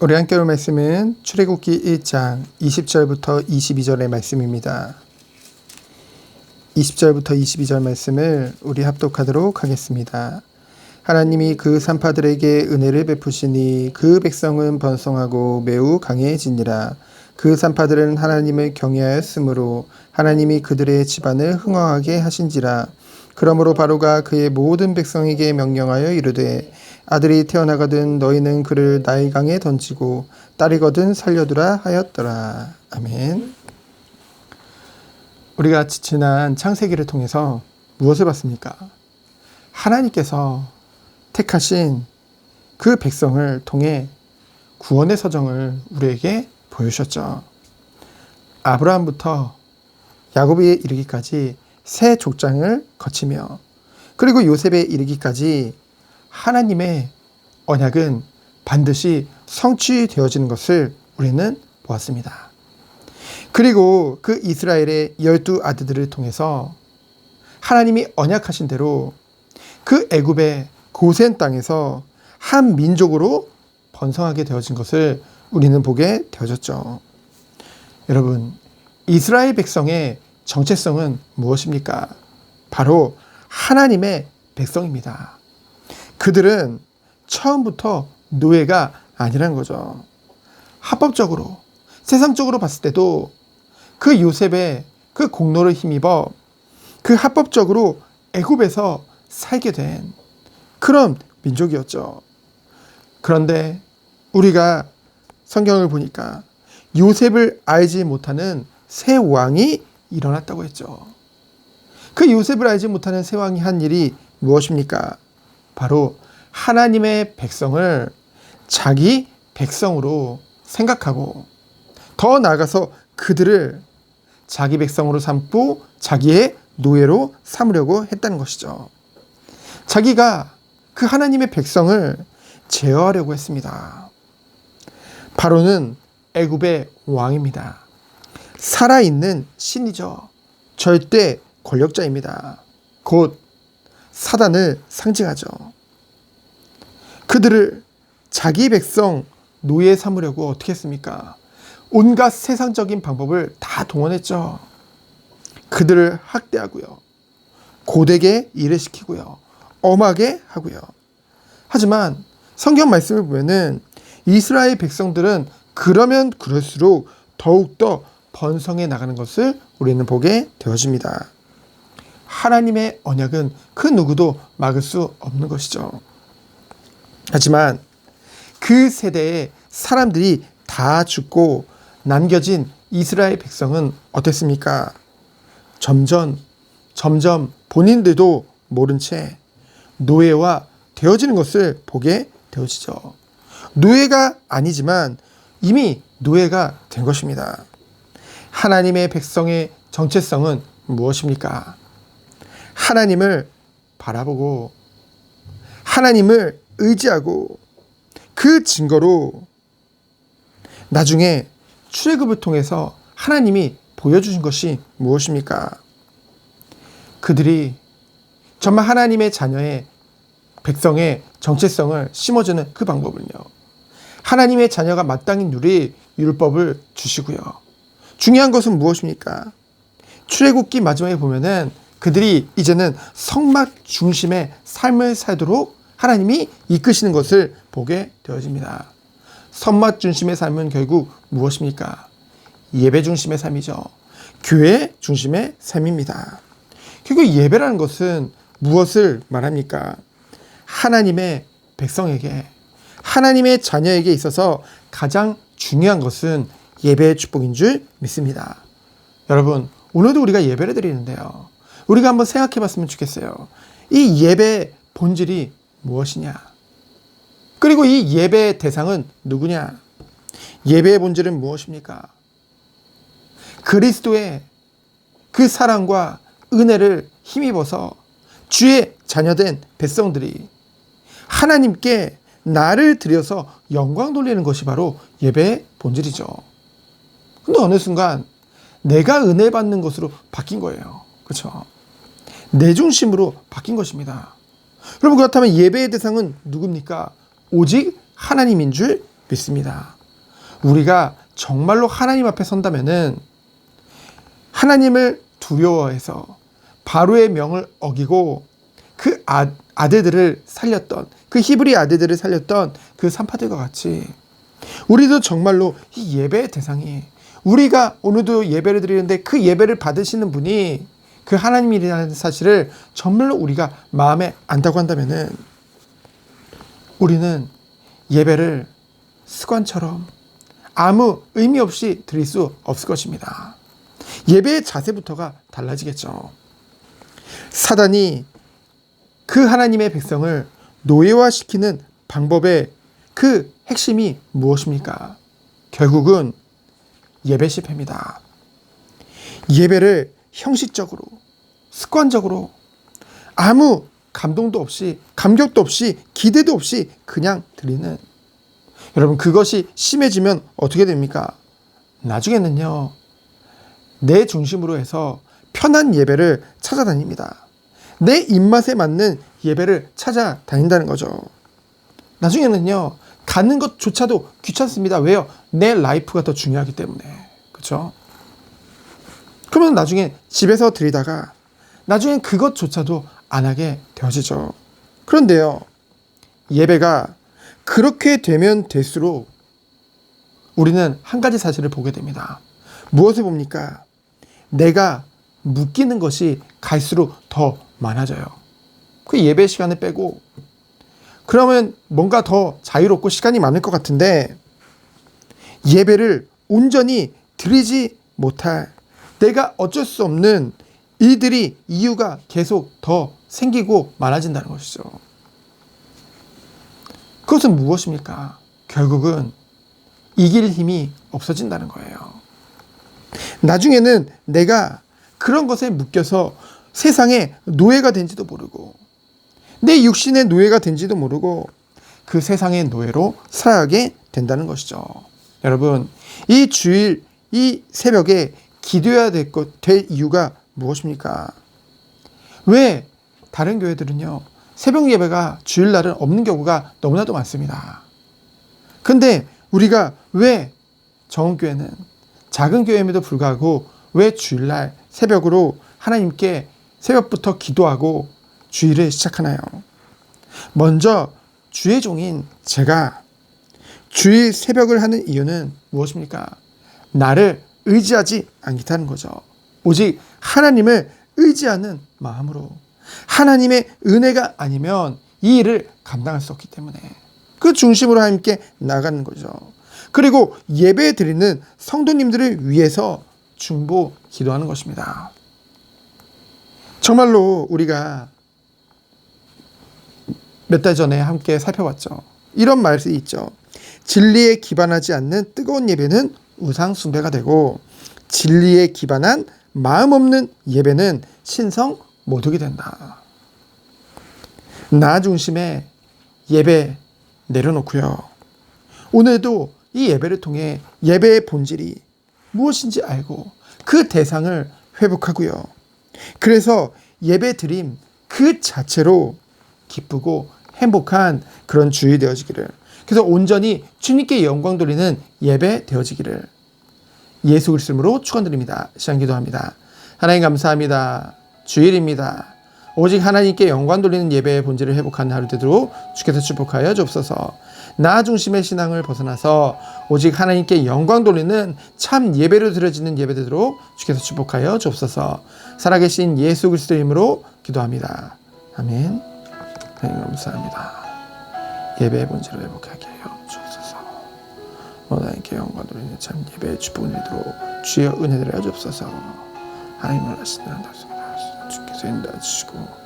우리 함께 볼 말씀은 출애굽기 1장 20절부터 22절의 말씀입니다. 20절부터 22절 말씀을 우리 합독하도록 하겠습니다. 하나님이 그 산파들에게 은혜를 베푸시니 그 백성은 번성하고 매우 강해지니라. 그 산파들은 하나님을 경외하였으므로 하나님이 그들의 집안을 흥왕하게 하신지라. 그러므로 바로가 그의 모든 백성에게 명령하여 이르되 아들이 태어나거든 너희는 그를 나일강에 던지고 딸이거든 살려두라 하였더라. 아멘. 우리가 지난 창세기를 통해서 무엇을 봤습니까? 하나님께서 택하신 그 백성을 통해 구원의 서정을 우리에게 보여주셨죠. 아브라함부터 야곱에 이르기까지 세 족장을 거치며 그리고 요셉에 이르기까지 하나님의 언약은 반드시 성취되어지는 것을 우리는 보았습니다. 그리고 그 이스라엘의 12 아들들을 통해서 하나님이 언약하신 대로 그 애굽의 고센 땅에서 한 민족으로 번성하게 되어진 것을 우리는 보게 되어졌죠. 여러분, 이스라엘 백성의 정체성은 무엇입니까? 바로 하나님의 백성입니다. 그들은 처음부터 노예가 아니라는 거죠. 합법적으로, 세상적으로 봤을 때도 그 요셉의 그 공로를 힘입어 그 합법적으로 애굽에서 살게 된 그런 민족이었죠. 그런데 우리가 성경을 보니까 요셉을 알지 못하는 새 왕이 일어났다고 했죠. 그 요셉을 알지 못하는 새 왕이 한 일이 무엇입니까? 바로 하나님의 백성을 자기 백성으로 생각하고 더 나아가서 그들을 자기 백성으로 삼고 자기의 노예로 삼으려고 했다는 것이죠. 자기가 그 하나님의 백성을 제어하려고 했습니다. 바로는 애굽의 왕입니다. 살아있는 신이죠. 절대 권력자입니다. 곧 사단을 상징하죠. 그들을 자기 백성 노예 삼으려고 어떻게 했습니까? 온갖 세상적인 방법을 다 동원했죠. 그들을 학대하고요. 고되게 일을 시키고요. 엄하게 하고요. 하지만 성경 말씀을 보면은 이스라엘 백성들은 그러면 그럴수록 더욱더 번성해 나가는 것을 우리는 보게 되어집니다. 하나님의 언약은 그 누구도 막을 수 없는 것이죠. 하지만 그 세대의 사람들이 다 죽고 남겨진 이스라엘 백성은 어땠습니까? 점점 본인들도 모른 채 노예와 되어지는 것을 보게 되어지죠. 노예가 아니지만 이미 노예가 된 것입니다. 하나님의 백성의 정체성은 무엇입니까? 하나님을 바라보고 하나님을 의지하고 그 증거로 나중에 출애굽을 통해서 하나님이 보여주신 것이 무엇입니까? 그들이 정말 하나님의 자녀의 백성의 정체성을 심어주는 그 방법은요. 하나님의 자녀가 마땅히 누릴 율법을 주시고요. 중요한 것은 무엇입니까? 출애굽기 마지막에 보면은 그들이 이제는 성막 중심의 삶을 살도록 하나님이 이끄시는 것을 보게 되어집니다. 성막 중심의 삶은 결국 무엇입니까? 예배 중심의 삶이죠. 교회 중심의 삶입니다. 결국 예배라는 것은 무엇을 말합니까? 하나님의 백성에게, 하나님의 자녀에게 있어서 가장 중요한 것은 예배의 축복인 줄 믿습니다. 여러분, 오늘도 우리가 예배를 드리는데요. 우리가 한번 생각해 봤으면 좋겠어요. 이 예배의 본질이 무엇이냐? 그리고 이 예배의 대상은 누구냐? 예배의 본질은 무엇입니까? 그리스도의 그 사랑과 은혜를 힘입어서 주의 자녀된 백성들이 하나님께 나를 드려서 영광 돌리는 것이 바로 예배의 본질이죠. 근데 어느 순간 내가 은혜 받는 것으로 바뀐 거예요. 그렇죠? 내 중심으로 바뀐 것입니다. 여러분, 그렇다면 예배의 대상은 누굽니까? 오직 하나님인 줄 믿습니다. 우리가 정말로 하나님 앞에 선다면은 하나님을 두려워해서 바로의 명을 어기고 그 아들들을 살렸던, 그 히브리 아들들을 살렸던 그 산파들과 같이 우리도 정말로 이 예배의 대상이, 우리가 오늘도 예배를 드리는데 그 예배를 받으시는 분이 그 하나님이라는 사실을 정말로 우리가 마음에 안다고 한다면은 우리는 예배를 습관처럼 아무 의미 없이 드릴 수 없을 것입니다. 예배의 자세부터가 달라지겠죠. 사단이 그 하나님의 백성을 노예화시키는 방법의 그 핵심이 무엇입니까? 결국은 예배 실패입니다. 예배를 형식적으로, 습관적으로 아무 감동도 없이, 감격도 없이, 기대도 없이 그냥 드리는, 여러분, 그것이 심해지면 어떻게 됩니까? 나중에는요, 내 중심으로 해서 편한 예배를 찾아다닙니다. 내 입맛에 맞는 예배를 찾아다닌다는 거죠. 나중에는요, 가는 것조차도 귀찮습니다. 왜요? 내 라이프가 더 중요하기 때문에. 그렇죠? 그러면 나중에 집에서 드리다가 나중엔 그것조차도 안 하게 되어지죠. 그런데요, 예배가 그렇게 되면 될수록 우리는 한 가지 사실을 보게 됩니다. 무엇을 봅니까? 내가 묶이는 것이 갈수록 더 많아져요. 그 예배 시간을 빼고 그러면 뭔가 더 자유롭고 시간이 많을 것 같은데 예배를 온전히 드리지 못할, 내가 어쩔 수 없는 일들이, 이유가 계속 더 생기고 많아진다는 것이죠. 그것은 무엇입니까? 결국은 이길 힘이 없어진다는 거예요. 나중에는 내가 그런 것에 묶여서 세상의 노예가 된지도 모르고 내 육신의 노예가 된지도 모르고 그 세상의 노예로 살아가게 된다는 것이죠. 여러분, 이 주일, 이 새벽에 기도해야 될 이유가 무엇입니까? 왜 다른 교회들은요, 새벽 예배가 주일날은 없는 경우가 너무나도 많습니다. 근데 우리가 왜 정은교회는 작은 교회임에도 불구하고 왜 주일날 새벽으로 하나님께 새벽부터 기도하고 주일을 시작하나요? 먼저 주의 종인 제가 주일 새벽을 하는 이유는 무엇입니까? 나를 의지하지 않겠다는 거죠. 오직 하나님을 의지하는 마음으로, 하나님의 은혜가 아니면 이 일을 감당할 수 없기 때문에 그 중심으로 하나님께 나가는 거죠. 그리고 예배 드리는 성도님들을 위해서 중보 기도하는 것입니다. 정말로 우리가 몇 달 전에 함께 살펴봤죠. 이런 말이 있죠. 진리에 기반하지 않는 뜨거운 예배는 우상 숭배가 되고 진리에 기반한 마음 없는 예배는 신성 모독이 된다. 나 중심의 예배 내려놓고요. 오늘도 이 예배를 통해 예배의 본질이 무엇인지 알고 그 대상을 회복하고요. 그래서 예배 드림 그 자체로 기쁘고 행복한 그런 주일 되어지기를, 그래서 온전히 주님께 영광 돌리는 예배 되어지기를 예수 그리스도 이름으로 축원드립니다. 시간 기도합니다. 하나님 감사합니다. 주일입니다. 오직 하나님께 영광 돌리는 예배의 본질을 회복하는 하루 되도록 주께서 축복하여 주옵소서. 나 중심의 신앙을 벗어나서 오직 하나님께 영광 돌리는 참 예배로 드려지는 예배 되도록 주께서 축복하여 주옵소서. 살아계신 예수 그리스도 이름으로 기도합니다. 아멘. 하나님 감사합니다. 예배의 본질을 회복하게 하여 주옵소서. 하나님께 영광 돌리는 참 예배의 축복을 누리도록 주여 은혜를 하여 주옵소서. 하나님을 하시는 주께서 인도해 주시고